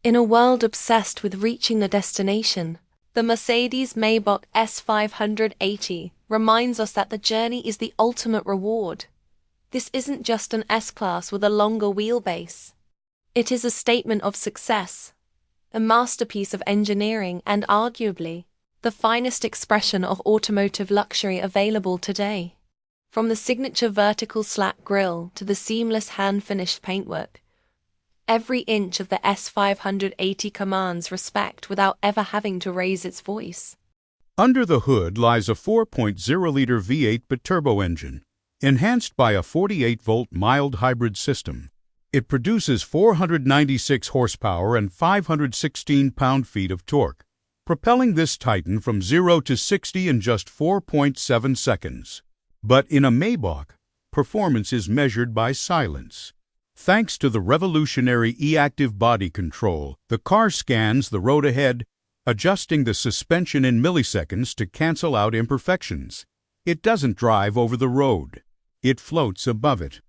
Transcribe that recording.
In a world obsessed with reaching the destination, the Mercedes-Maybach S-580 reminds us that the journey is the ultimate reward. This isn't just an S-Class with a longer wheelbase. It is a statement of success, a masterpiece of engineering and arguably the finest expression of automotive luxury available today. From the signature vertical slat grille to the seamless hand-finished paintwork, every inch of the S-580 commands respect without ever having to raise its voice. Under the hood lies a 4.0-liter V8 Biturbo engine, enhanced by a 48-volt mild hybrid system. It produces 496 horsepower and 516 pound-feet of torque, propelling this titan from 0 to 60 in just 4.7 seconds. But in a Maybach, performance is measured by silence. Thanks to the revolutionary e-active body control, the car scans the road ahead, adjusting the suspension in milliseconds to cancel out imperfections. It doesn't drive over the road. It floats above it.